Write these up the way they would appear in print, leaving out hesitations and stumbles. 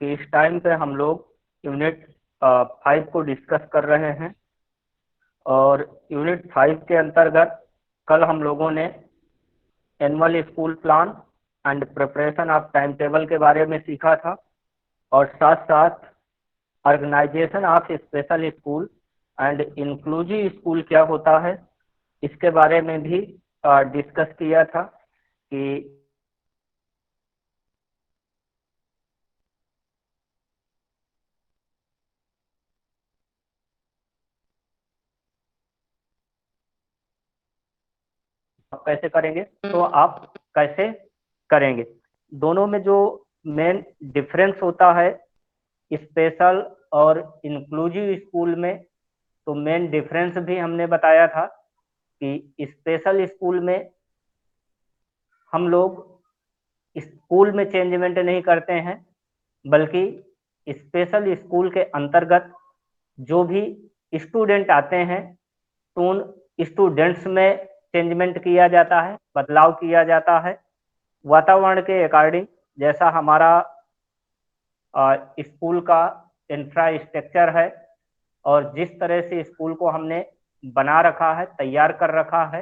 कि इस टाइम पे हम लोग यूनिट 5 को डिस्कस कर रहे हैं। और यूनिट 5 के अंतर्गत कल हम लोगों ने annual school plan and preparation of time table के बारे में सीखा था, और साथ साथ organisation of special school and inclusive school क्या होता है इसके बारे में भी डिस्कस किया था कि आप कैसे करेंगे, तो आप कैसे करेंगे। दोनों में जो मेन डिफरेंस होता है स्पेशल और इंक्लूसिव स्कूल में, तो मेन डिफरेंस भी हमने बताया था कि स्पेशल स्कूल में हम लोग स्कूल में चेंजमेंट नहीं करते हैं, बल्कि स्पेशल स्कूल के अंतर्गत जो भी स्टूडेंट आते हैं तो उन स्टूडेंट्स में चेंजमेंट किया जाता है, बदलाव किया जाता है वातावरण के अकॉर्डिंग। जैसा हमारा स्कूल का इंफ्रास्ट्रक्चर है और जिस तरह से स्कूल को हमने बना रखा है, तैयार कर रखा है,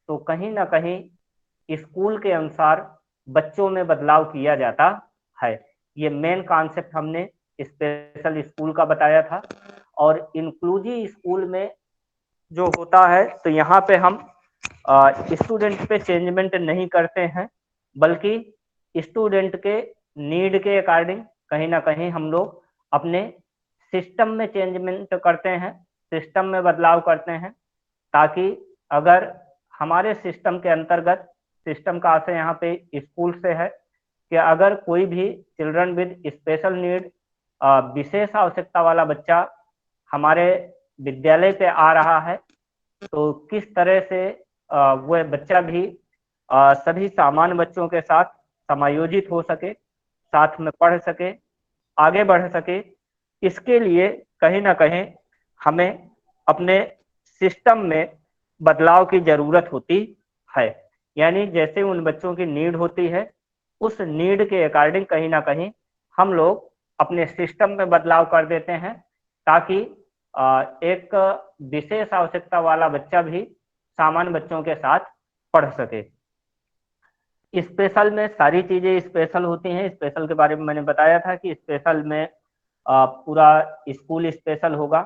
तो कहीं ना कहीं स्कूल के अनुसार बच्चों में बदलाव किया जाता है। ये मेन कॉन्सेप्ट हमने स्पेशल स्कूल का बताया था। और इंक्लूसिव स्कूल में जो होता है, तो यहाँ पे हम स्टूडेंट पे चेंजमेंट नहीं करते हैं, बल्कि स्टूडेंट के नीड के अकॉर्डिंग कहीं ना कहीं हम लोग अपने सिस्टम में चेंजमेंट करते हैं, सिस्टम में बदलाव करते हैं, ताकि अगर हमारे सिस्टम के अंतर्गत, सिस्टम का आशय यहाँ पे स्कूल से है, कि अगर कोई भी चिल्ड्रन विद स्पेशल नीड, विशेष आवश्यकता वाला बच्चा हमारे विद्यालय पे आ रहा है, तो किस तरह से वह बच्चा भी सभी सामान्य बच्चों के साथ समायोजित हो सके, साथ में पढ़ सके, आगे बढ़ सके। इसके लिए कहीं ना कहीं हमें अपने सिस्टम में बदलाव की जरूरत होती है। यानी जैसे उन बच्चों की नीड होती है, उस नीड के अकॉर्डिंग कहीं ना कहीं हम लोग अपने सिस्टम में बदलाव कर देते हैं, ताकि एक विशेष आवश्यकता वाला बच्चा भी सामान्य बच्चों के साथ पढ़ सके। स्पेशल में सारी चीजें स्पेशल होती हैं। स्पेशल के बारे में मैंने बताया था कि स्पेशल में पूरा स्कूल स्पेशल होगा,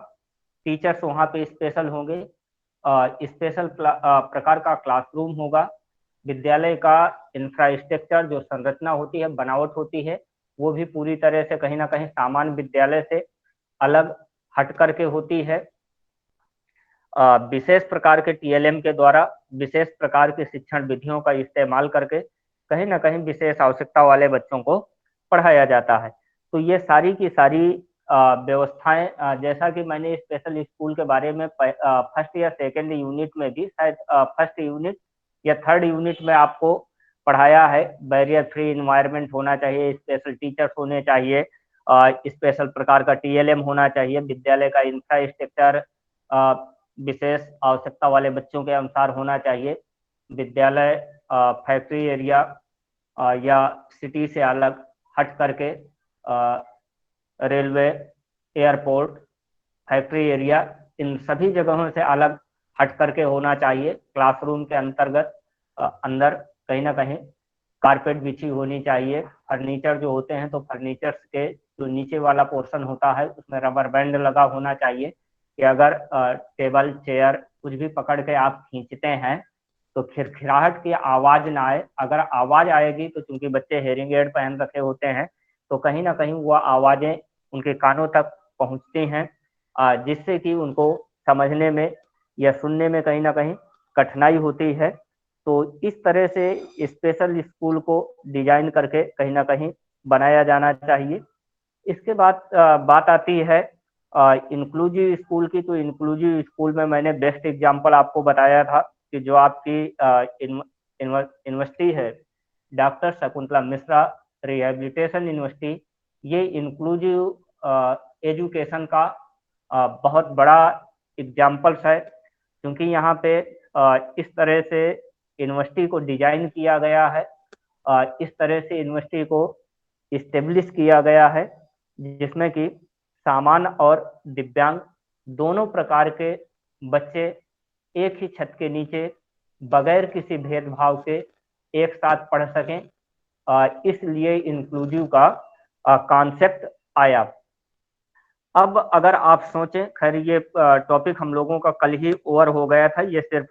टीचर्स वहाँ पे स्पेशल होंगे, स्पेशल प्रकार का क्लासरूम होगा, विद्यालय का इंफ्रास्ट्रक्चर जो संरचना होती है, बनावट होती है, वो भी पूरी तरह से कहीं ना कहीं सामान्य विद्यालय से अलग हट करके होती है। विशेष प्रकार के टीएलएम के द्वारा विशेष प्रकार की शिक्षण विधियों का इस्तेमाल करके कहीं ना कहीं विशेष आवश्यकता वाले बच्चों को पढ़ाया जाता है। तो ये सारी की सारी व्यवस्थाएं, जैसा कि मैंने स्पेशल स्कूल के बारे में फर्स्ट या सेकेंड यूनिट में भी, शायद फर्स्ट यूनिट या थर्ड यूनिट में आपको पढ़ाया है, बैरियर फ्री इन्वायरमेंट होना चाहिए, स्पेशल टीचर्स होने चाहिए, स्पेशल प्रकार का टीएलएम होना चाहिए, विद्यालय का इंफ्रास्ट्रक्चर विशेष आवश्यकता वाले बच्चों के अनुसार होना चाहिए, विद्यालय फैक्ट्री एरिया या सिटी से अलग हट करके रेलवे, एयरपोर्ट, फैक्ट्री एरिया, इन सभी जगहों से अलग हट करके होना चाहिए। क्लासरूम के अंतर्गत अंदर कहीं ना कहीं कारपेट बिछी होनी चाहिए। फर्नीचर जो होते हैं, तो फर्नीचर के जो नीचे वाला पोर्शन होता है उसमें रबर बैंड लगा होना चाहिए, कि अगर टेबल चेयर कुछ भी पकड़ के आप खींचते हैं तो खिरखिराहट की आवाज ना आए। अगर आवाज आएगी तो चूंकि बच्चे हेयरिंग एड पहन रखे होते हैं, तो कहीं ना कहीं वह आवाजें उनके कानों तक पहुंचती हैं, जिससे कि उनको समझने में या सुनने में कहीं ना कहीं कठिनाई होती है। तो इस तरह से स्पेशल स्कूल को डिजाइन करके कहीं ना कहीं बनाया जाना चाहिए। इसके बाद बात आती है इंक्लूसिव स्कूल की। तो इंक्लूसिव स्कूल में मैंने बेस्ट एग्जांपल आपको बताया था कि जो आपकी यूनिवर्सिटी है, doctor Shakuntala Mishra rehabilitation university, ये इंक्लूसिव एजुकेशन का बहुत बड़ा एग्जाम्पल्स है, क्योंकि यहाँ पे इस तरह से यूनिवर्सिटी को डिजाइन किया गया है, इस तरह से यूनिवर्सिटी को इस्टेब्लिश किया गया है जिसमें कि सामान्य और दिव्यांग दोनों प्रकार के बच्चे एक ही छत के नीचे बगैर किसी भेदभाव के एक साथ पढ़ सकें, इसलिए इंक्लूसिव का कॉन्सेप्ट आया। अब अगर आप सोचें, खैर ये टॉपिक हम लोगों का कल ही ओवर हो गया था, ये सिर्फ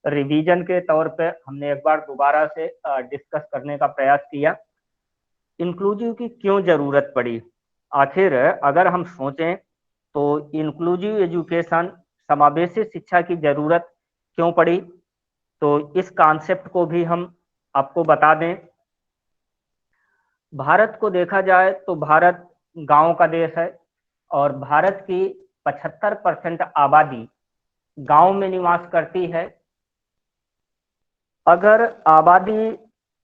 रिवीजन के तौर पे हमने एक बार दोबारा से डिस्कस करने का प्रयास किया। इंक्लूसिव की क्यों जरूरत पड़ी? आखिर अगर हम सोचें तो इंक्लूसिव एजुकेशन, समावेशी शिक्षा की जरूरत क्यों पड़ी, तो इस कॉन्सेप्ट को भी हम आपको बता दें। भारत को देखा जाए तो भारत गांव का देश है और भारत की 75% आबादी गांव में निवास करती है। अगर आबादी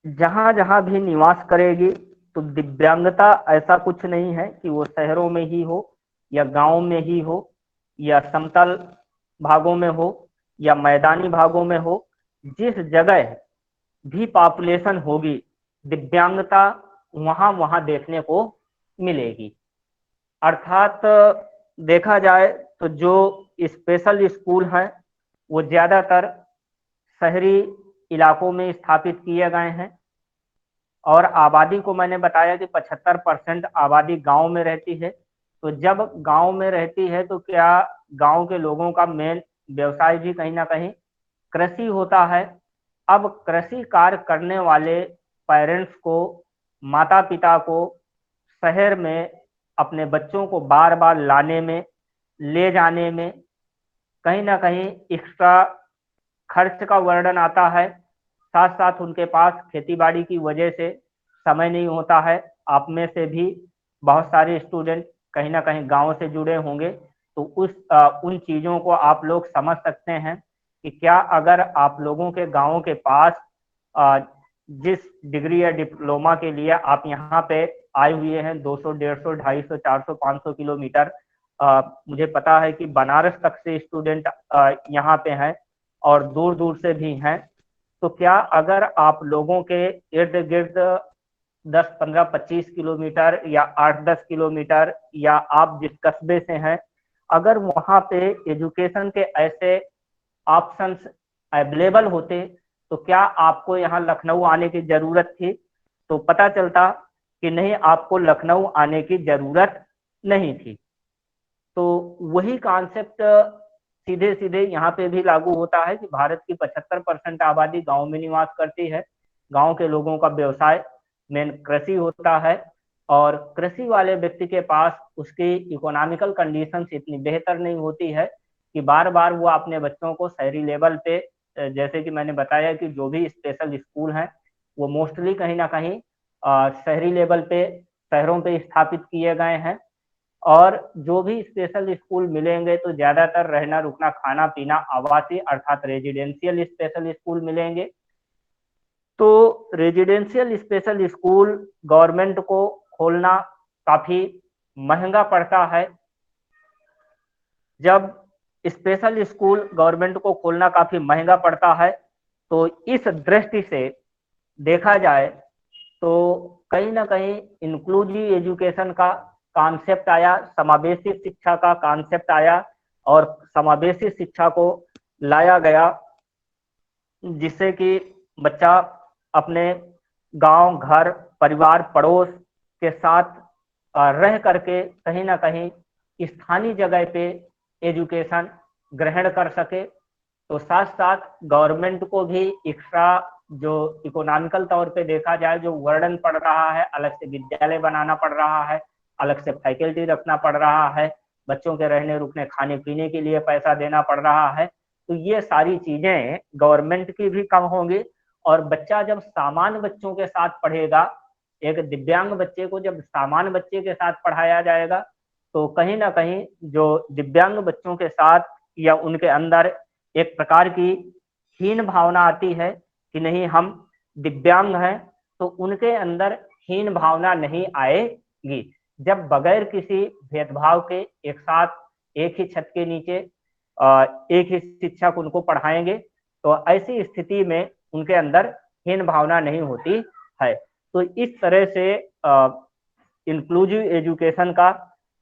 जहां जहां भी निवास करेगी तो दिव्यांगता ऐसा कुछ नहीं है कि वो शहरों में ही हो या गांव में ही हो या समतल भागों में हो या मैदानी भागों में हो, जिस जगह भी पॉपुलेशन होगी दिव्यांगता वहां वहां देखने को मिलेगी। अर्थात देखा जाए तो जो स्पेशल स्कूल हैं वो ज्यादातर शहरी इलाकों में स्थापित किए गए हैं और आबादी को मैंने बताया कि 75% आबादी गांव में रहती है। तो जब गांव में रहती है तो क्या गांव के लोगों का मेन व्यवसाय भी कहीं ना कहीं कृषि होता है। अब कृषि कार्य करने वाले पेरेंट्स को, माता पिता को शहर में अपने बच्चों को बार बार लाने में, ले जाने में कहीं ना कहीं एक्स्ट्रा खर्च का वर्णन आता है। साथ साथ उनके पास खेती बाड़ी की वजह से समय नहीं होता है। आप में से भी बहुत सारे स्टूडेंट कहीं ना कहीं गांव से जुड़े होंगे, तो उन चीज़ों को आप लोग समझ सकते हैं कि क्या अगर आप लोगों के गाँव के पास जिस डिग्री या डिप्लोमा के लिए आप यहाँ पे आए हुए हैं 200, 150, 250, 400, 500 किलोमीटर, मुझे पता है कि बनारस तक से स्टूडेंट यहाँ पे हैं और दूर दूर से भी हैं। तो क्या अगर आप लोगों के इर्द गिर्द 10, 15, 25 किलोमीटर या 8, 10 किलोमीटर या आप जिस कस्बे से हैं, अगर वहां पे एजुकेशन के ऐसे ऑप्शंस अवेलेबल होते तो क्या आपको यहाँ लखनऊ आने की जरूरत थी? तो पता चलता कि नहीं, आपको लखनऊ आने की जरूरत नहीं थी। तो वही कॉन्सेप्ट सीधे सीधे यहाँ पे भी लागू होता है कि भारत की 75% आबादी गांव में निवास करती है। गांव के लोगों का व्यवसाय मेन कृषि होता है और कृषि वाले व्यक्ति के पास उसकी इकोनॉमिकल कंडीशंस इतनी बेहतर नहीं होती है कि बार बार वो अपने बच्चों को शहरी लेवल पे, जैसे कि मैंने बताया कि जो भी स्पेशल स्कूल हैं वो मोस्टली कहीं ना कहीं शहरी लेवल पे, शहरों पे स्थापित किए गए हैं। और जो भी स्पेशल स्कूल मिलेंगे तो ज्यादातर रहना रुकना खाना पीना आवासीय अर्थात रेजिडेंशियल स्पेशल स्कूल मिलेंगे। तो रेजिडेंशियल स्पेशल स्कूल गवर्नमेंट को खोलना काफी महंगा पड़ता है। जब स्पेशल स्कूल गवर्नमेंट को खोलना काफी महंगा पड़ता है तो इस दृष्टि से देखा जाए तो कहीं ना कहीं इंक्लूसिव एजुकेशन का कॉन्सेप्ट आया, समावेशी शिक्षा का कॉन्सेप्ट आया और समावेशी शिक्षा को लाया गया जिससे कि बच्चा अपने गांव, घर, परिवार, पड़ोस के साथ रह करके कहीं ना कहीं स्थानीय जगह पे एजुकेशन ग्रहण कर सके। तो साथ साथ गवर्नमेंट को भी एक्स्ट्रा जो इकोनॉमिकल तौर पे देखा जाए जो वर्डन पड़ रहा है, अलग से विद्यालय बनाना पड़ रहा है, अलग से फैकल्टी रखना पड़ रहा है, बच्चों के रहने रुकने खाने पीने के लिए पैसा देना पड़ रहा है, तो ये सारी चीजें गवर्नमेंट की भी कम होंगी। और बच्चा जब सामान्य बच्चों के साथ पढ़ेगा, एक दिव्यांग बच्चे को जब सामान्य बच्चे के साथ पढ़ाया जाएगा तो कहीं ना कहीं जो दिव्यांग बच्चों के साथ या उनके अंदर एक प्रकार की हीन भावना आती है कि नहीं हम दिव्यांग हैं, तो उनके अंदर हीन भावना नहीं आएगी। जब बगैर किसी भेदभाव के एक साथ एक ही छत के नीचे एक ही शिक्षक उनको पढ़ाएंगे तो ऐसी स्थिति में उनके अंदर हीन भावना नहीं होती है। तो इस तरह से इंक्लूसिव एजुकेशन का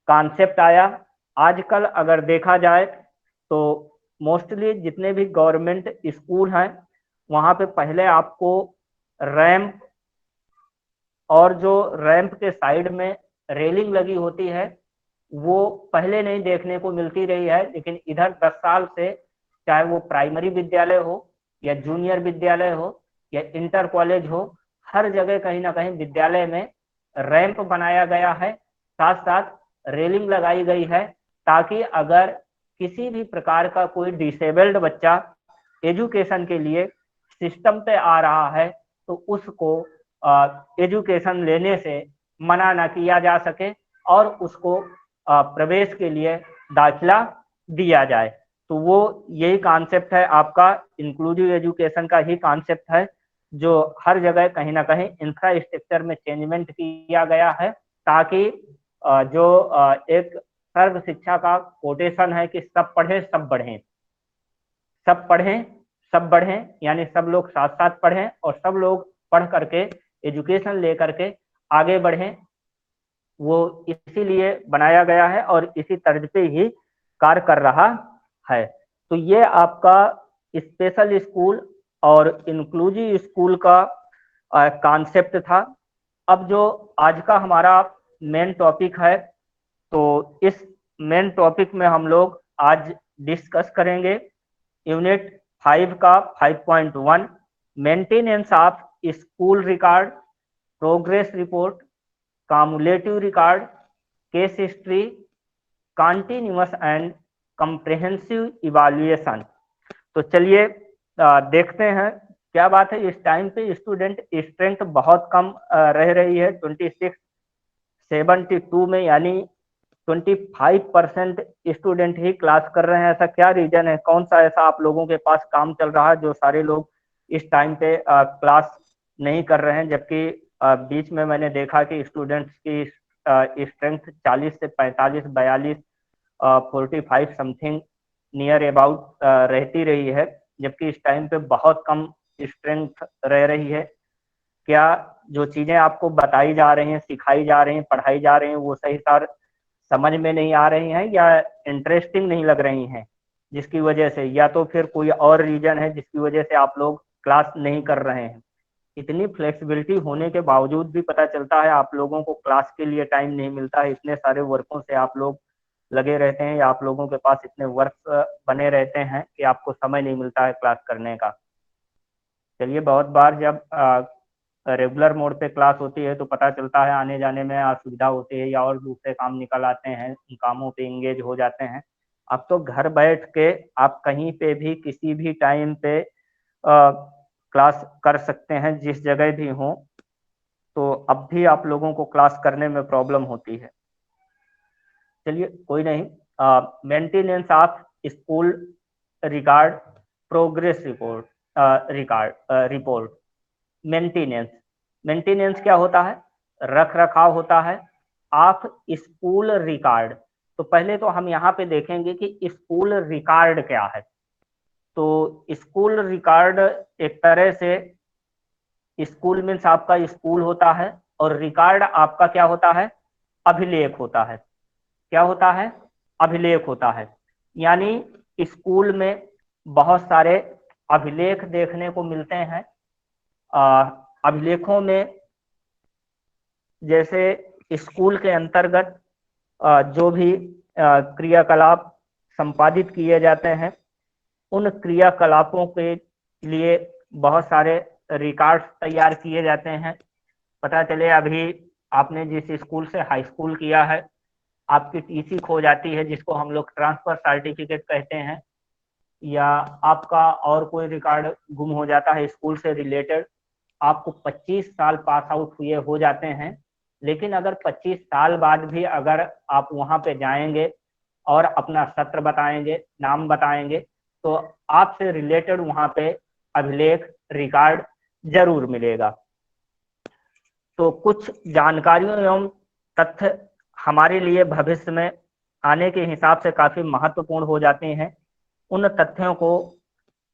कॉन्सेप्ट आया। आजकल अगर देखा जाए तो मोस्टली जितने भी गवर्नमेंट स्कूल हैं वहाँ पे पहले आपको रैंप और जो रैंप के साइड में रेलिंग लगी होती है वो पहले नहीं देखने को मिलती रही है, लेकिन इधर 10 साल से चाहे वो प्राइमरी विद्यालय हो या जूनियर विद्यालय हो या इंटर कॉलेज हो, हर जगह कहीं ना कहीं विद्यालय में रैंप बनाया गया है, साथ साथ रेलिंग लगाई गई है, ताकि अगर किसी भी प्रकार का कोई डिसेबल्ड बच्चा एजुकेशन के लिए सिस्टम पे आ रहा है तो उसको एजुकेशन लेने से मना ना किया जा सके और उसको प्रवेश के लिए दाखिला दिया जाए। तो वो यही कॉन्सेप्ट है आपका, इंक्लूसिव एजुकेशन का ही कॉन्सेप्ट है, जो हर जगह कहीं ना कहीं इंफ्रास्ट्रक्चर में चेंजमेंट किया गया है, ताकि जो एक सर्व शिक्षा का कोटेशन है कि सब पढ़े सब बढ़ें, सब पढ़ें सब बढ़ें, यानी सब लोग साथ साथ पढ़ें और सब लोग पढ़ करके एजुकेशन लेकर के आगे बढ़ें, वो इसीलिए बनाया गया है और इसी तर्ज पे ही कार्य कर रहा है। तो ये आपका स्पेशल स्कूल और इंक्लूसिव स्कूल का कॉन्सेप्ट था। अब जो आज का हमारा मेन टॉपिक है, तो इस मेन टॉपिक में हम लोग आज डिस्कस करेंगे यूनिट 5 का 5.1 maintenance of school record, progress report, cumulative record, case history, continuous and comprehensive evaluation. तो चलिए देखते हैं क्या बात है। इस टाइम पे स्टूडेंट स्ट्रेंथ बहुत कम रह रही है 2672 में, यानी 25% स्टूडेंट ही क्लास कर रहे हैं। ऐसा क्या रीजन है, कौन सा ऐसा आप लोगों के पास काम चल रहा है जो सारे लोग इस टाइम पे क्लास नहीं कर रहे हैं, जबकि बीच में मैंने देखा कि स्टूडेंट्स की स्ट्रेंथ 40 से 45 42 45 समथिंग नियर अबाउट रहती रही है, जबकि इस टाइम पे बहुत कम स्ट्रेंथ रह रही है। क्या जो चीजें आपको बताई जा रही हैं, सिखाई जा रही हैं, पढ़ाई जा रही हैं, वो सही सार समझ में नहीं आ रही हैं या इंटरेस्टिंग नहीं लग रही हैं, जिसकी वजह से, या तो फिर कोई और रीजन है जिसकी वजह से आप लोग क्लास नहीं कर रहे हैं। इतनी फ्लेक्सिबिलिटी होने के बावजूद भी पता चलता है आप लोगों को क्लास के लिए टाइम नहीं मिलता है। इतने सारे वर्कों से आप लोग लगे रहते हैं या आप लोगों के पास इतने वर्क बने रहते हैं कि आपको समय नहीं मिलता है क्लास करने का। चलिए, बहुत बार जब रेगुलर मोड पे क्लास होती है तो पता चलता है आने जाने में असुविधा होती है या और दूसरे काम निकल आते हैं, उन कामों पे इंगेज हो जाते हैं। अब तो घर बैठ के आप कहीं पे भी किसी भी टाइम पे क्लास कर सकते हैं, जिस जगह भी हो। तो अब भी आप लोगों को क्लास करने में प्रॉब्लम होती है। चलिए कोई नहीं, maintenance of school record, progress report, report. Maintenance, maintenance क्या होता है? रख रखाव होता है ऑफ स्कूल रिकॉर्ड। तो पहले तो हम यहाँ पे देखेंगे कि स्कूल रिकॉर्ड क्या है। तो स्कूल रिकॉर्ड एक तरह से, स्कूल मीन्स आपका स्कूल होता है और रिकॉर्ड आपका क्या होता है? अभिलेख होता है। क्या होता है? अभिलेख होता है। यानी स्कूल में बहुत सारे अभिलेख देखने को मिलते हैं। अभिलेखों में जैसे स्कूल के अंतर्गत जो भी क्रियाकलाप संपादित किए जाते हैं, उन क्रियाकलापों के लिए बहुत सारे रिकॉर्ड्स तैयार किए जाते हैं। पता चले अभी आपने जिस स्कूल से हाई स्कूल किया है, आपकी टीसी खो जाती है, जिसको हम लोग ट्रांसफर सर्टिफिकेट कहते हैं, या आपका और कोई रिकॉर्ड गुम हो जाता है स्कूल से रिलेटेड। आपको 25 साल पास आउट हुए हो जाते हैं, लेकिन अगर 25 साल बाद भी अगर आप वहां पे जाएंगे और अपना सत्र बताएंगे, नाम बताएंगे, तो आपसे रिलेटेड वहां पे अभिलेख रिकॉर्ड जरूर मिलेगा। तो कुछ जानकारियों एवं तथ्य हमारे लिए भविष्य में आने के हिसाब से काफी महत्वपूर्ण हो जाते हैं। उन तथ्यों को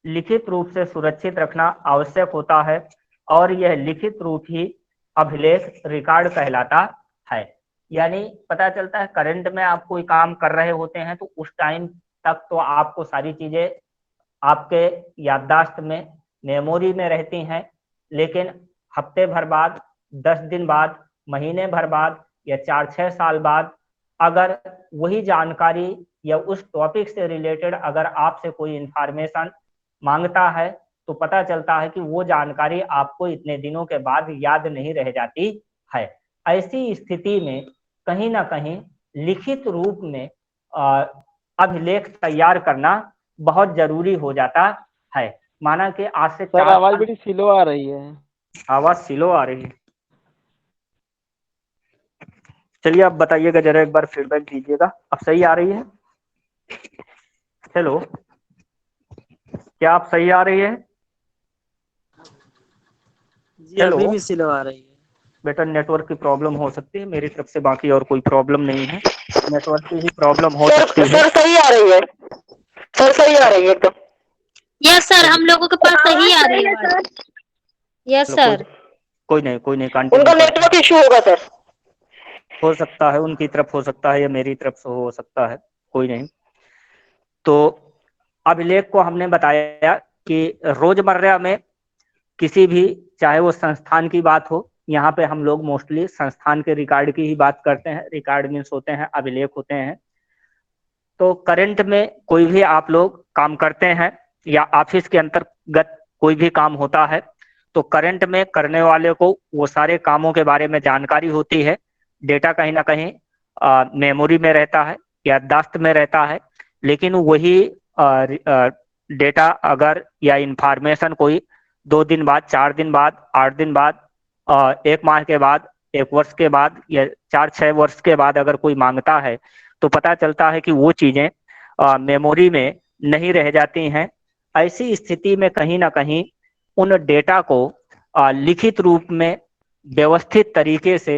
लिखित रूप से सुरक्षित रखना आवश्यक होता है और यह लिखित रूप ही अभिलेख रिकॉर्ड कहलाता है। यानी पता चलता है करंट में आप कोई काम कर रहे होते हैं तो उस टाइम तक तो आपको सारी चीजें आपके याददाश्त में, मेमोरी में रहती हैं, लेकिन हफ्ते भर बाद, 10 दिन बाद, महीने भर बाद या 4-6 साल बाद अगर वही जानकारी या उस टॉपिक से रिलेटेड अगर आपसे कोई इंफॉर्मेशन मांगता है तो पता चलता है कि वो जानकारी आपको इतने दिनों के बाद याद नहीं रह जाती है। ऐसी स्थिति में कहीं ना कहीं लिखित रूप में अभिलेख तैयार करना बहुत जरूरी हो जाता है। माना कि आज से सर चार आवाज साल बड़ी स्लो आ रही है। आवाज स्लो आ रही है। चलिए आप बताइएगा, जरा एक बार फीडबैक दीजिएगा, अब सही आ रही है? हेलो, क्या आप सही आ रही है? जी हेलो अभी भी स्लो आ रही है। बेटा, नेटवर्क की प्रॉब्लम हो सकती है मेरी तरफ से, बाकी और कोई प्रॉब्लम नहीं है। नेटवर्क की ही प्रॉब्लम हो सकती है। सर सही आ रही है, सर सही आ रही है एकदम। यस सर, हम लोगों के पास सही आ रही है आवाज। यस चलो सर। कोई नहीं, कोई नहीं, कंटिन्यू उनका करते हैं। नेटवर्क इशू होगा सर। हो सकता है उनकी तरफ हो सकता है या मेरी तरफ से हो सकता है, कोई नहीं। तो अभिलेख को हमने बताया कि रोजमर्रा में किसी भी, चाहे वो संस्थान की बात हो, यहाँ पे हम लोग मोस्टली संस्थान के रिकॉर्ड की ही बात करते हैं। रिकॉर्ड मीन्स होते हैं, अभिलेख होते हैं। तो करंट में कोई भी आप लोग काम करते हैं या ऑफिस के अंतर्गत कोई भी काम होता है तो करंट में करने वाले को वो सारे कामों के बारे में जानकारी होती है। डेटा कहीं ना कहीं मेमोरी में रहता है, याददाश्त में रहता है। लेकिन वही डेटा अगर या इंफॉर्मेशन कोई 2 दिन बाद, 4 दिन बाद, 8 दिन बाद, 1 माह के बाद, 1 वर्ष के बाद या 4-6 वर्ष के बाद अगर कोई मांगता है तो पता चलता है कि वो चीजें मेमोरी में नहीं रह जाती हैं। ऐसी स्थिति में कहीं ना कहीं उन डेटा को लिखित रूप में व्यवस्थित तरीके से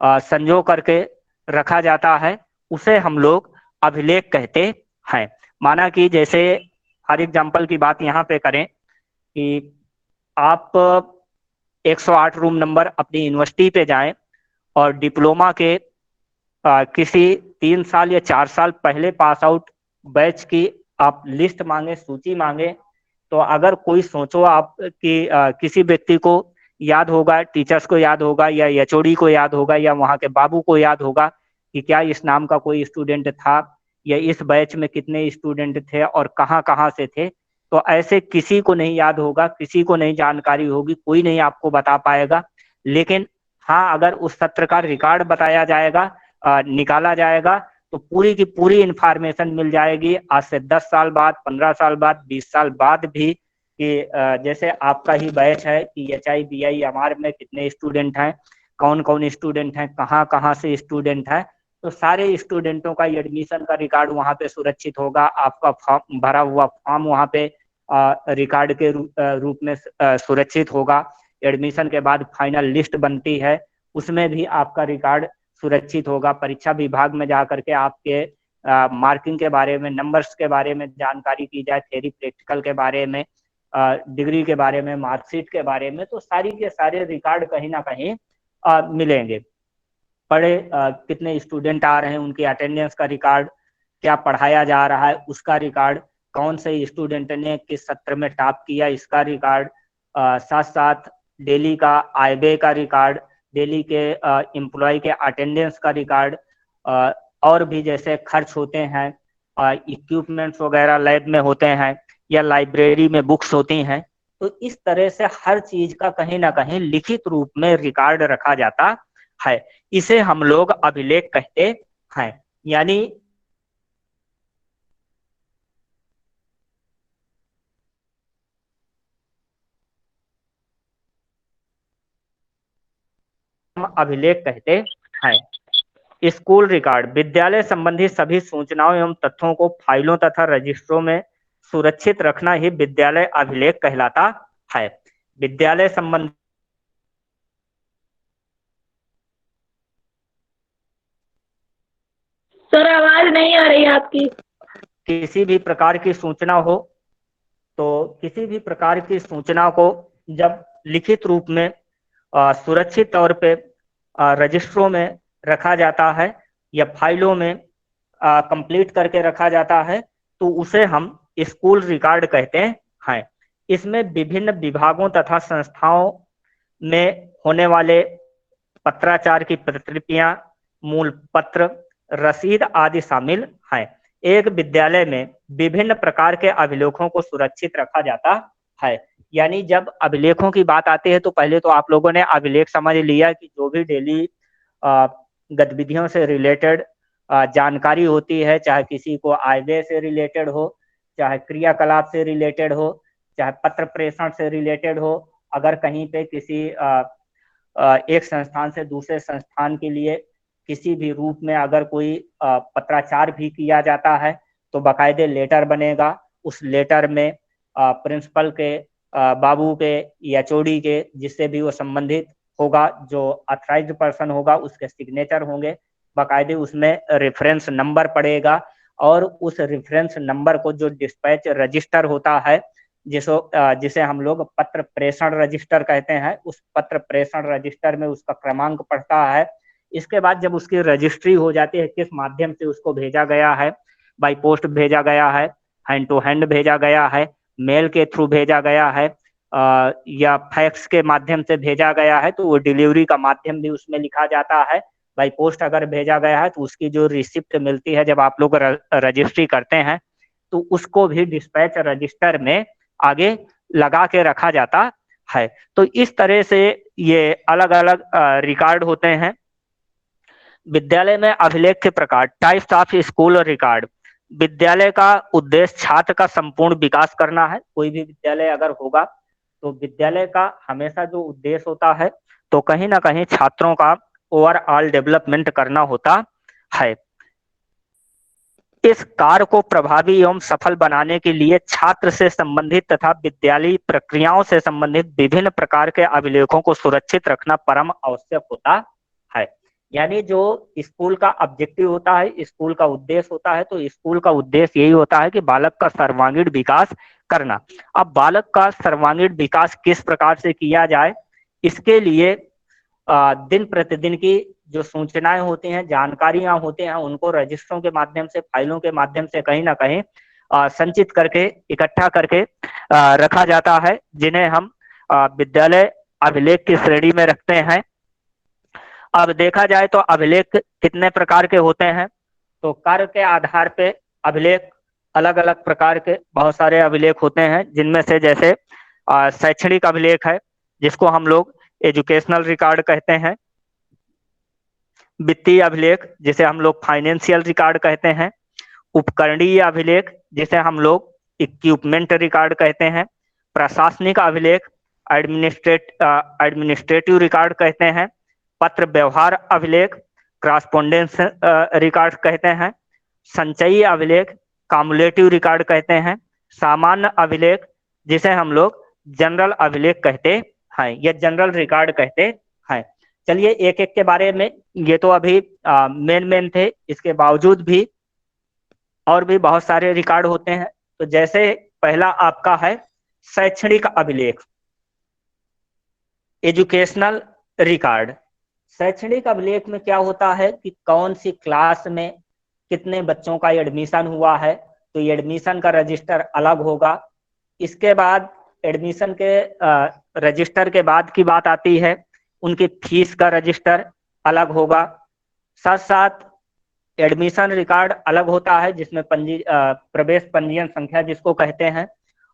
संजो करके रखा जाता है। उसे हम लोग अभिलेख कहते हैं। माना कि जैसे हर एग्जाम्पल की बात यहाँ पे करें कि आप 108 रूम नंबर अपनी यूनिवर्सिटी पे जाएं और डिप्लोमा के किसी 3 साल या 4 साल पहले पास आउट बैच की आप लिस्ट मांगे, सूची मांगे, तो अगर कोई सोचो आप कि किसी व्यक्ति को याद होगा, टीचर्स को याद होगा या एचओडी को याद होगा या वहाँ के बाबू को याद होगा कि क्या इस नाम का कोई स्टूडेंट था या इस बैच में कितने स्टूडेंट थे और कहाँ कहाँ से थे, तो ऐसे किसी को नहीं याद होगा, किसी को नहीं जानकारी होगी, कोई नहीं आपको बता पाएगा। लेकिन हाँ, अगर उस सत्र का रिकॉर्ड बताया जाएगा, निकाला जाएगा, तो पूरी की पूरी इंफॉर्मेशन मिल जाएगी आज से 10 साल बाद, 15 साल बाद, 20 साल बाद भी कि जैसे आपका ही बैच है कि HI BI में कितने स्टूडेंट हैं, कौन कौन स्टूडेंट हैं, कहाँ कहाँ से स्टूडेंट है, तो सारे स्टूडेंटों का एडमिशन का रिकॉर्ड वहाँ पे सुरक्षित होगा। आपका फॉर्म भरा हुआ फॉर्म वहाँ पे रिकॉर्ड के रूप में सुरक्षित होगा। एडमिशन के बाद फाइनल लिस्ट बनती है, उसमें भी आपका रिकॉर्ड सुरक्षित होगा। परीक्षा विभाग में जा करके आपके मार्किंग के बारे में, नंबर्स के बारे में जानकारी की जाए, थ्योरी प्रैक्टिकल के बारे में, डिग्री के बारे में, मार्कशीट के बारे में, तो सारी के सारे रिकॉर्ड कहीं ना कहीं मिलेंगे। पढ़े कितने स्टूडेंट आ रहे हैं, उनकी अटेंडेंस का रिकॉर्ड, क्या पढ़ाया जा रहा है उसका रिकॉर्ड, कौन से स्टूडेंट ने किस सत्र में टॉप किया इसका रिकॉर्ड, साथ साथ डेली का आय का रिकॉर्ड, डेली के एम्प्लॉय के अटेंडेंस का रिकॉर्ड, और भी जैसे खर्च होते हैं, इक्विपमेंट्स वगैरह लैब में होते हैं या लाइब्रेरी में बुक्स होती हैं, तो इस तरह से हर चीज का कहीं ना कहीं लिखित रूप में रिकॉर्ड रखा जाता है। इसे हम लोग अभिलेख कहते हैं। यानी हम अभिलेख कहते हैं। स्कूल रिकॉर्ड विद्यालय संबंधी सभी सूचनाओं एवं तथ्यों को फाइलों तथा रजिस्ट्रों में सुरक्षित रखना ही विद्यालय अभिलेख कहलाता है। विद्यालय संबंधी सर आवाज नहीं आ रही है आपकी। किसी भी प्रकार की सूचना हो तो किसी भी प्रकार की सूचना को जब लिखित रूप में सुरक्षित तौर पे रजिस्ट्रों में रखा जाता है या फाइलों में कंप्लीट करके रखा जाता है, तो उसे हम स्कूल रिकॉर्ड कहते हैं। इसमें विभिन्न विभागों तथा संस्थाओं में होने वाले पत्राचार की प्रतिलिपियां, मूल पत्र, रसीद आदि शामिल हैं। एक विद्यालय में विभिन्न प्रकार के अभिलेखों को सुरक्षित रखा जाता है। यानी जब अभिलेखों की बात आती है तो पहले तो आप लोगों ने अभिलेख समझ लिया कि जो भी डेली गतिविधियों से रिलेटेड जानकारी होती है, चाहे किसी को आय व्यय से रिलेटेड हो, चाहे क्रियाकलाप से रिलेटेड हो, चाहे पत्र प्रेषण से रिलेटेड हो, अगर कहीं पे किसी एक संस्थान से दूसरे संस्थान के लिए किसी भी रूप में अगर कोई पत्राचार भी किया जाता है तो बाकायदे लेटर बनेगा। उस लेटर में प्रिंसिपल के, बाबू के या चोडी के, जिससे भी वो संबंधित होगा, जो अथराइज्ड पर्सन होगा, उसके सिग्नेचर होंगे। बाकायदे उसमें रेफरेंस नंबर पड़ेगा और उस रेफरेंस नंबर को जो डिस्पैच रजिस्टर होता है, जिसे हम लोग पत्र प्रेषण रजिस्टर कहते हैं, उस पत्र प्रेषण रजिस्टर में उसका क्रमांक पड़ता है। इसके बाद जब उसकी रजिस्ट्री हो जाती है, किस माध्यम से उसको भेजा गया है, बाई पोस्ट भेजा गया है, हैंड टू हैंड भेजा गया है, मेल के थ्रू भेजा गया है, या फैक्स के माध्यम से भेजा गया है, तो वो डिलीवरी का माध्यम भी उसमें लिखा जाता है। बाई पोस्ट अगर भेजा गया है तो उसकी जो रिसिप्ट मिलती है जब आप लोग रजिस्ट्री करते हैं, तो उसको भी डिस्पैच रजिस्टर में आगे लगा के रखा जाता है। तो इस तरह से ये अलग अलग रिकॉर्ड होते हैं। विद्यालय में अभिलेख के प्रकार, टाइप्स ऑफ स्कूल रिकॉर्ड। विद्यालय का उद्देश्य छात्र का संपूर्ण विकास करना है। कोई भी विद्यालय अगर होगा तो विद्यालय का हमेशा जो उद्देश्य होता है तो कहीं ना कहीं छात्रों का ओवरऑल डेवलपमेंट करना होता है। इस कार्य को प्रभावी एवं सफल बनाने के लिए छात्र से संबंधित तथा विद्यालयी प्रक्रियाओं से संबंधित विभिन्न प्रकार के अभिलेखों को सुरक्षित रखना परम आवश्यक होता है। यानी जो स्कूल का ऑब्जेक्टिव होता है, स्कूल का उद्देश्य होता है, तो स्कूल का उद्देश्य यही होता है कि बालक का सर्वांगीण विकास करना। अब बालक का सर्वांगीण विकास किस प्रकार से किया जाए, इसके लिए दिन प्रतिदिन की जो सूचनाएं होती हैं, जानकारियां होती हैं, उनको रजिस्टरों के माध्यम से, फाइलों के माध्यम से कहीं ना कहीं संचित करके, इकट्ठा करके रखा जाता है, जिन्हें हम विद्यालय अभिलेख की श्रेणी में रखते हैं। अब देखा जाए तो अभिलेख कितने प्रकार के होते हैं, तो कार्य के आधार पे अभिलेख अलग अलग प्रकार के बहुत सारे अभिलेख होते हैं, जिनमें से जैसे शैक्षणिक अभिलेख है, जिसको हम लोग एजुकेशनल रिकॉर्ड कहते हैं। वित्तीय अभिलेख, जिसे हम लोग फाइनेंशियल रिकॉर्ड कहते हैं। उपकरणीय अभिलेख, जिसे हम लोग इक्विपमेंट रिकॉर्ड कहते हैं। प्रशासनिक अभिलेख, एडमिनिस्ट्रेटिव रिकॉर्ड कहते हैं। पत्र व्यवहार अभिलेख, क्रॉसपोंडेंस रिकॉर्ड कहते हैं। संचयी अभिलेख, कम्युलेटिव रिकॉर्ड कहते हैं। सामान्य अभिलेख, जिसे हम लोग जनरल अभिलेख कहते हैं या जनरल रिकॉर्ड कहते हैं। चलिए एक एक के बारे में, ये तो अभी मेन थे, इसके बावजूद भी और भी बहुत सारे रिकॉर्ड होते हैं। तो जैसे पहला आपका है शैक्षणिक अभिलेख, एजुकेशनल रिकॉर्ड। शैक्षणिक अभिलेख में क्या होता है कि कौन सी क्लास में कितने बच्चों का एडमिशन हुआ है, तो एडमिशन का रजिस्टर अलग होगा। इसके बाद एडमिशन के रजिस्टर के बाद की बात आती है, उनकी फीस का रजिस्टर अलग होगा। साथ साथ एडमिशन रिकॉर्ड अलग होता है, जिसमें प्रवेश पंजीयन संख्या जिसको कहते हैं,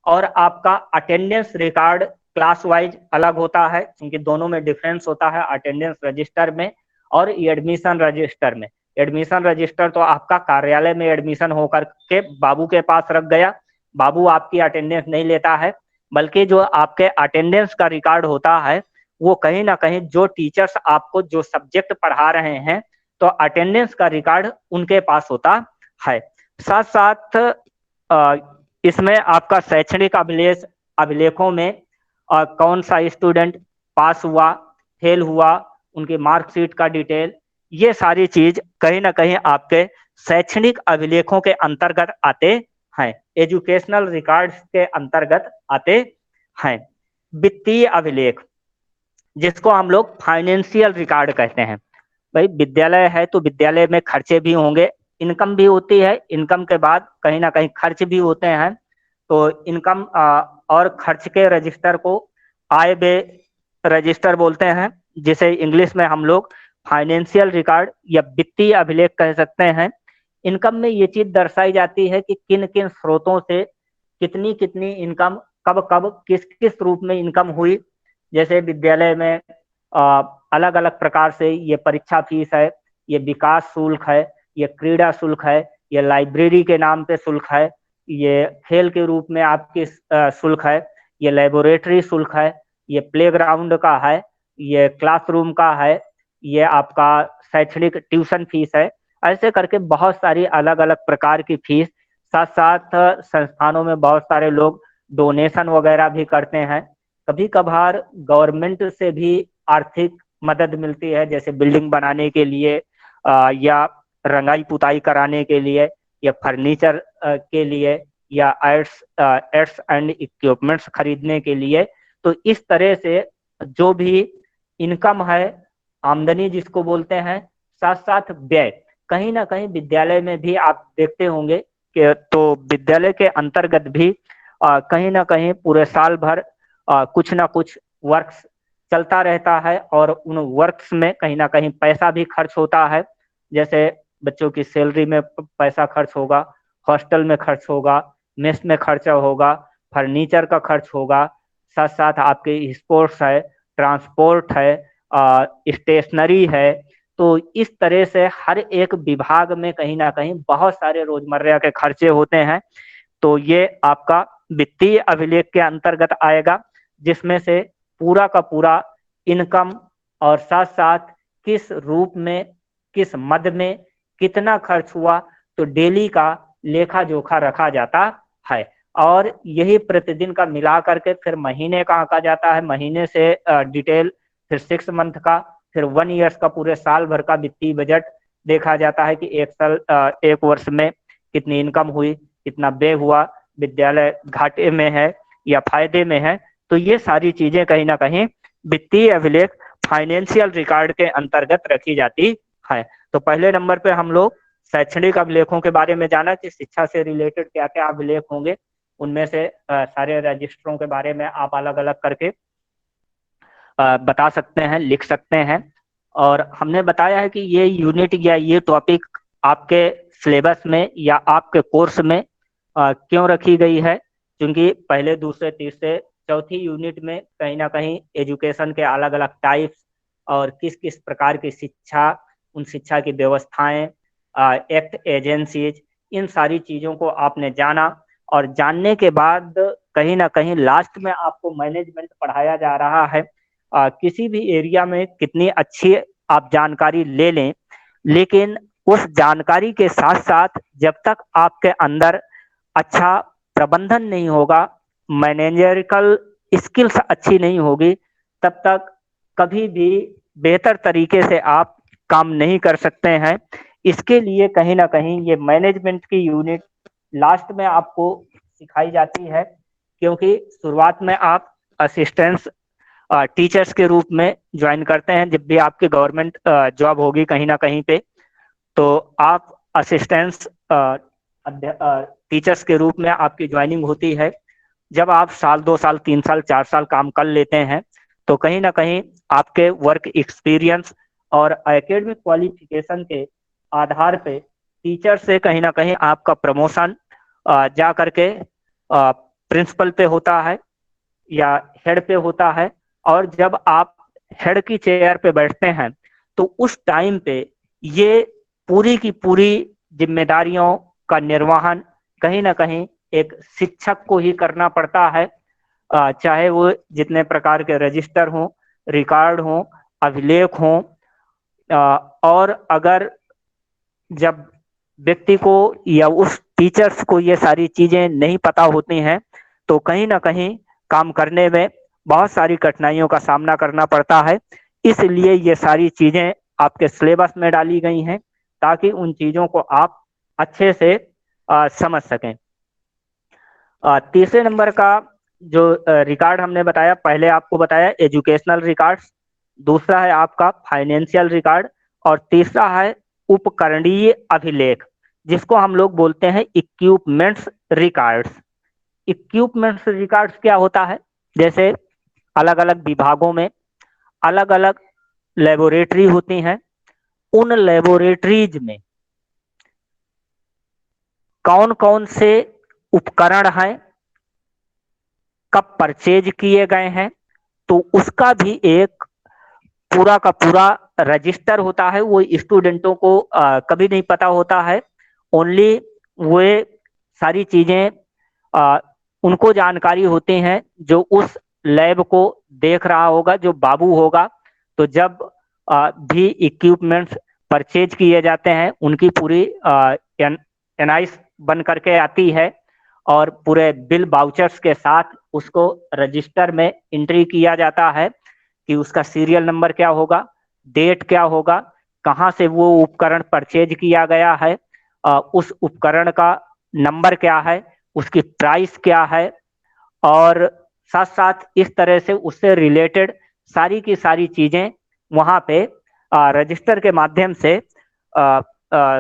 और आपका अटेंडेंस रिकॉर्ड क्लास वाइज अलग होता है, क्योंकि दोनों में डिफरेंस होता है, अटेंडेंस रजिस्टर में और एडमिशन रजिस्टर में। एडमिशन रजिस्टर तो आपका कार्यालय में एडमिशन होकर के बाबू के पास रख गया, बाबू आपकी अटेंडेंस नहीं लेता है, बल्कि जो आपके अटेंडेंस का रिकॉर्ड होता है वो कहीं ना कहीं जो टीचर्स आपको जो सब्जेक्ट पढ़ा रहे हैं, तो अटेंडेंस का रिकॉर्ड उनके पास होता है। साथ साथ इसमें आपका शैक्षणिक अभिलेखों में कौन सा स्टूडेंट पास हुआ, फेल हुआ, उनकी मार्कशीट का डिटेल, ये सारी चीज कहीं ना कहीं आपके शैक्षणिक अभिलेखों के अंतर्गत आते हैं, एजुकेशनल रिकॉर्ड्स के अंतर्गत आते हैं। वित्तीय अभिलेख, जिसको हम लोग फाइनेंशियल रिकॉर्ड कहते हैं। भाई विद्यालय है तो विद्यालय में खर्चे भी होंगे, इनकम भी होती है, इनकम के बाद कहीं ना कहीं खर्च भी होते हैं। तो इनकम और खर्च के रजिस्टर को आय व्यय रजिस्टर बोलते हैं, जिसे इंग्लिश में हम लोग फाइनेंशियल रिकॉर्ड या वित्तीय अभिलेख कह सकते हैं। इनकम में ये चीज दर्शाई जाती है कि किन किन स्रोतों से कितनी कितनी इनकम कब कब किस किस रूप में इनकम हुई। जैसे विद्यालय में अलग अलग प्रकार से ये परीक्षा फीस है, ये विकास शुल्क है, ये क्रीड़ा शुल्क है, ये लाइब्रेरी के नाम पे शुल्क है, ये खेल के रूप में आपकी शुल्क है, ये लेबोरेटरी शुल्क है, ये प्लेग्राउंड का है, ये क्लासरूम का है, ये आपका शैक्षणिक ट्यूशन फीस है। ऐसे करके बहुत सारी अलग अलग प्रकार की फीस, साथ साथ संस्थानों में बहुत सारे लोग डोनेशन वगैरह भी करते हैं। कभी कभार गवर्नमेंट से भी आर्थिक मदद मिलती है, जैसे बिल्डिंग बनाने के लिए या रंगाई पुताई कराने के लिए या फर्नीचर के लिए या एड्स एंड इक्विपमेंट्स खरीदने के लिए। तो इस तरह से जो भी इनकम है, आमदनी जिसको बोलते हैं, साथ साथ व्यय, कहीं ना कहीं विद्यालय में भी आप देखते होंगे कि तो विद्यालय के अंतर्गत भी कहीं ना कहीं पूरे साल भर कुछ ना कुछ वर्क्स चलता रहता है, और उन वर्क्स में कहीं ना कहीं पैसा भी खर्च होता है। जैसे बच्चों की सैलरी में पैसा खर्च होगा, हॉस्टल में खर्च होगा, मेस में खर्चा होगा, फर्नीचर का खर्च होगा, साथ साथ आपके स्पोर्ट्स है, ट्रांसपोर्ट है, स्टेशनरी है। तो इस तरह से हर एक विभाग में कहीं ना कहीं बहुत सारे रोजमर्रा के खर्चे होते हैं। तो ये आपका वित्तीय अभिलेख के अंतर्गत आएगा, जिसमें से पूरा का पूरा इनकम और साथ साथ किस रूप में किस मद में कितना खर्च हुआ, तो डेली का लेखा जोखा रखा जाता है। और यही प्रतिदिन का मिला करके फिर महीने का आंका जाता है, महीने से डिटेल, फिर 6 मंथ का, फिर 1 ईयर्स का, पूरे साल भर का वित्तीय बजट देखा जाता है कि एक वर्ष में कितनी इनकम हुई, कितना व्यय हुआ, विद्यालय घाटे में है या फायदे में है। तो ये सारी चीजें कहीं ना कहीं वित्तीय अभिलेख, फाइनेंशियल रिकॉर्ड के अंतर्गत रखी जाती है। तो पहले नंबर पे हम लोग शैक्षणिक अभिलेखों के बारे में जाना कि शिक्षा से रिलेटेड क्या क्या अभिलेख होंगे। उनमें से सारे रजिस्टरों के बारे में आप अलग अलग करके बता सकते हैं, लिख सकते हैं। और हमने बताया है कि ये यूनिट या ये टॉपिक आपके सिलेबस में या आपके कोर्स में क्यों रखी गई है, क्योंकि पहले दूसरे तीसरे चौथी यूनिट में कहीं ना कहीं एजुकेशन के अलग अलग टाइप्स और किस किस प्रकार की शिक्षा, उन शिक्षा की व्यवस्थाएं, एक्ट, एजेंसीज, इन सारी चीजों को आपने जाना। और जानने के बाद कहीं ना कहीं लास्ट में आपको मैनेजमेंट पढ़ाया जा रहा है। किसी भी एरिया में कितनी अच्छी आप जानकारी ले लें, लेकिन उस जानकारी के साथ साथ जब तक आपके अंदर अच्छा प्रबंधन नहीं होगा, मैनेजरिकल स्किल्स अच्छी नहीं होगी, तब तक कभी भी बेहतर तरीके से आप काम नहीं कर सकते हैं। इसके लिए कहीं ना कहीं ये मैनेजमेंट की यूनिट लास्ट में आपको सिखाई जाती है, क्योंकि शुरुआत में आप असिस्टेंट्स टीचर्स के रूप में ज्वाइन करते हैं। जब भी आपकी गवर्नमेंट जॉब होगी कहीं ना कहीं पे, तो आप असिस्टेंट्स टीचर्स के रूप में आपकी ज्वाइनिंग होती है। जब आप साल 2 साल 3 साल 4 साल काम कर लेते हैं, तो कहीं ना कहीं आपके वर्क एक्सपीरियंस और एकेडमिक क्वालिफिकेशन के आधार पे टीचर से कहीं ना कहीं आपका प्रमोशन जा करके प्रिंसिपल पे होता है या हेड पे होता है। और जब आप हेड की चेयर पे बैठते हैं, तो उस टाइम पे ये पूरी की पूरी जिम्मेदारियों का निर्वहन कहीं ना कहीं एक शिक्षक को ही करना पड़ता है, चाहे वो जितने प्रकार के रजिस्टर हों, रिकॉर्ड हों, अभिलेख हों। और अगर जब व्यक्ति को या उस टीचर्स को ये सारी चीजें नहीं पता होती हैं, तो कहीं ना कहीं काम करने में बहुत सारी कठिनाइयों का सामना करना पड़ता है। इसलिए ये सारी चीजें आपके सिलेबस में डाली गई हैं, ताकि उन चीजों को आप अच्छे से समझ सकें। तीसरे नंबर का जो रिकॉर्ड हमने बताया, पहले आपको बताया एजुकेशनल रिकॉर्ड्स, दूसरा है आपका फाइनेंशियल रिकॉर्ड, और तीसरा है उपकरणीय अभिलेख, जिसको हम लोग बोलते हैं इक्विपमेंट्स रिकॉर्ड्स। इक्विपमेंट्स रिकॉर्ड्स क्या होता है? जैसे अलग अलग विभागों में अलग अलग लेबोरेटरी होती हैं, उन लेबोरेटरीज में कौन कौन से उपकरण हैं, कब परचेज किए गए हैं, तो उसका भी एक पूरा का पूरा रजिस्टर होता है। वो स्टूडेंटों को कभी नहीं पता होता है, ओनली वे सारी चीजें उनको जानकारी होती हैं जो उस लैब को देख रहा होगा, जो बाबू होगा। तो जब भी इक्विपमेंट्स परचेज किए जाते हैं, उनकी पूरी एनआईस बन करके आती है और पूरे बिल बाउचर्स के साथ उसको रजिस्टर में एंट्री किया जाता है कि उसका सीरियल नंबर क्या होगा, डेट क्या होगा, कहाँ से वो उपकरण परचेज किया गया है, उस उपकरण का नंबर क्या है, उसकी प्राइस क्या है, और साथ साथ इस तरह से उससे रिलेटेड सारी की सारी चीजें वहां पे रजिस्टर के माध्यम से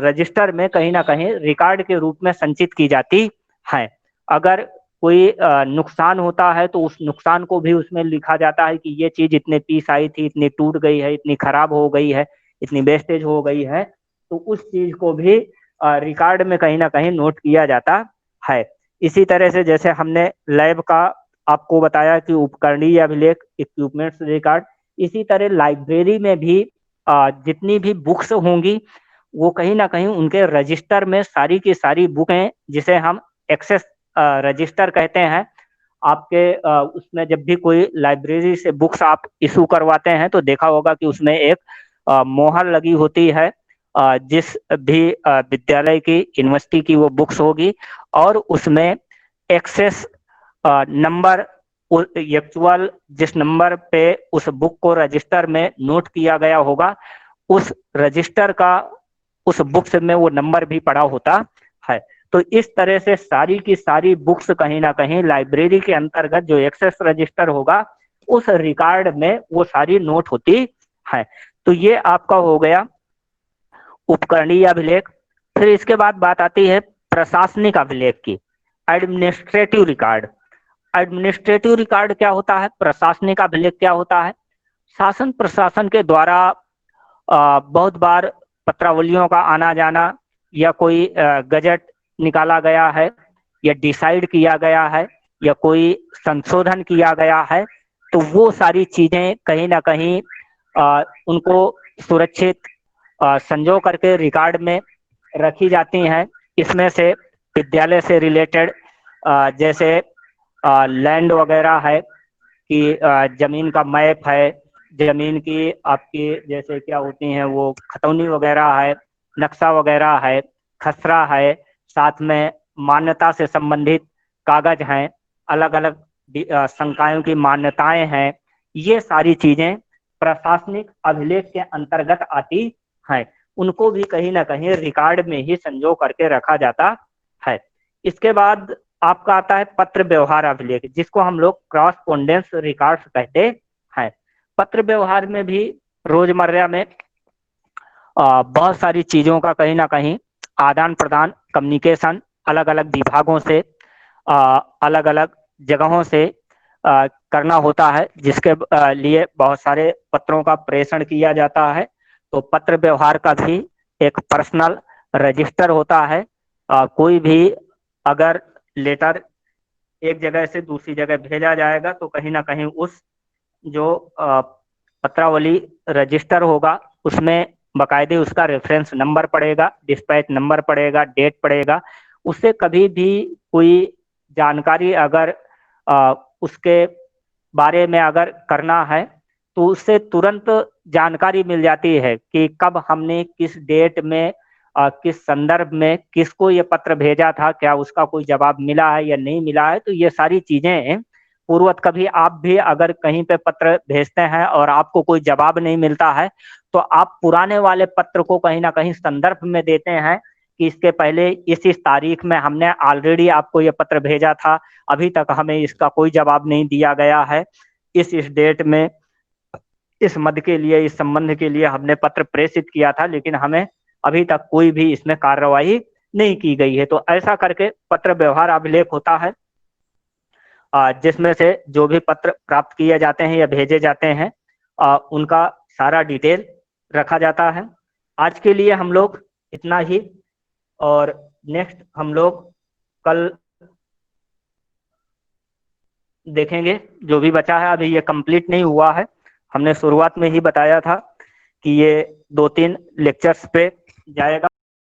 रजिस्टर में कहीं ना कहीं रिकॉर्ड के रूप में संचित की जाती है। अगर कोई नुकसान होता है तो उस नुकसान को भी उसमें लिखा जाता है कि ये चीज इतने पीस आई थी, इतनी टूट गई है, इतनी खराब हो गई है, इतनी वेस्टेज हो गई है, तो उस चीज को भी रिकॉर्ड में कहीं ना कहीं नोट किया जाता है। इसी तरह से जैसे हमने लैब का आपको बताया कि उपकरणीय अभिलेख इक्विपमेंट्स रिकॉर्ड, इसी तरह लाइब्रेरी में भी जितनी भी बुक्स होंगी वो कहीं ना कहीं उनके रजिस्टर में सारी की सारी बुकें, जिसे हम एक्सेस रजिस्टर कहते हैं, आपके उसमें जब भी कोई लाइब्रेरी से बुक्स आप इशू करवाते हैं तो देखा होगा कि उसमें एक मोहर लगी होती है। जिस भी विद्यालय की, यूनिवर्सिटी की वो बुक्स होगी और उसमें एक्सेस नंबर, एक्चुअल जिस नंबर पे उस बुक को रजिस्टर में नोट किया गया होगा, उस रजिस्टर का उस बुक्स में वो नंबर भी पड़ा होता है। तो इस तरह से सारी की सारी बुक्स कहीं ना कहीं लाइब्रेरी के अंतर्गत जो एक्सेस रजिस्टर होगा उस रिकॉर्ड में वो सारी नोट होती है। तो ये आपका हो गया उपकरणीय अभिलेख। फिर इसके बाद बात आती है प्रशासनिक अभिलेख की, एडमिनिस्ट्रेटिव रिकॉर्ड। एडमिनिस्ट्रेटिव रिकॉर्ड क्या होता है, प्रशासनिक अभिलेख क्या होता है? शासन प्रशासन के द्वारा बहुत बार पत्रावलियों का आना जाना, या कोई गजट निकाला गया है, या डिसाइड किया गया है, या कोई संशोधन किया गया है, तो वो सारी चीजें कहीं ना कहीं उनको सुरक्षित संजो करके रिकॉर्ड में रखी जाती हैं। इसमें से विद्यालय से रिलेटेड जैसे लैंड वगैरह है कि जमीन का मैप है, जमीन की आपकी जैसे क्या होती हैं वो खतौनी वगैरह है, नक्शा वगैरह है, खसरा है, साथ में मान्यता से संबंधित कागज हैं, अलग अलग संकायों की मान्यताएं हैं, ये सारी चीजें प्रशासनिक अभिलेख के अंतर्गत आती हैं। उनको भी कहीं ना कहीं रिकॉर्ड में ही संजो करके रखा जाता है। इसके बाद आपका आता है पत्र व्यवहार अभिलेख, जिसको हम लोग क्रॉसपोंडेंस रिकॉर्ड्स कहते हैं। पत्र व्यवहार में भी रोजमर्रा में बहुत सारी चीजों का कहीं ना कहीं आदान प्रदान, कम्युनिकेशन अलग अलग विभागों से, अलग अलग जगहों से करना होता है, जिसके लिए बहुत सारे पत्रों का प्रेषण किया जाता है। तो पत्र व्यवहार का भी एक पर्सनल रजिस्टर होता है। कोई भी अगर लेटर एक जगह से दूसरी जगह भेजा जाएगा तो कहीं ना कहीं उस जो पत्रावली रजिस्टर होगा उसमें बाकायदे उसका रेफरेंस नंबर पड़ेगा, डिस्पैच नंबर पड़ेगा, डेट पड़ेगा। उससे कभी भी कोई जानकारी अगर उसके बारे में अगर करना है तो उससे तुरंत जानकारी मिल जाती है कि कब हमने किस डेट में किस संदर्भ में किसको ये पत्र भेजा था, क्या उसका कोई जवाब मिला है या नहीं मिला है। तो ये सारी चीजें पूर्वत, कभी आप भी अगर कहीं पे पत्र भेजते हैं और आपको कोई जवाब नहीं मिलता है तो आप पुराने वाले पत्र को कहीं ना कहीं संदर्भ में देते हैं कि इसके पहले इस तारीख में हमने ऑलरेडी आपको ये पत्र भेजा था, अभी तक हमें इसका कोई जवाब नहीं दिया गया है, इस डेट में इस मद के लिए, इस संबंध के लिए हमने पत्र प्रेषित किया था, लेकिन हमें अभी तक कोई भी इसमें कार्यवाही नहीं की गई है। तो ऐसा करके पत्र व्यवहार अभिलेख होता है, जिसमें से जो भी पत्र प्राप्त किए जाते हैं या भेजे जाते हैं उनका सारा डिटेल रखा जाता है। आज के लिए हम लोग इतना ही, और नेक्स्ट हम लोग कल देखेंगे जो भी बचा है। अभी ये कंप्लीट नहीं हुआ है, हमने शुरुआत में ही बताया था कि ये 2-3 लेक्चर्स पे जाएगा।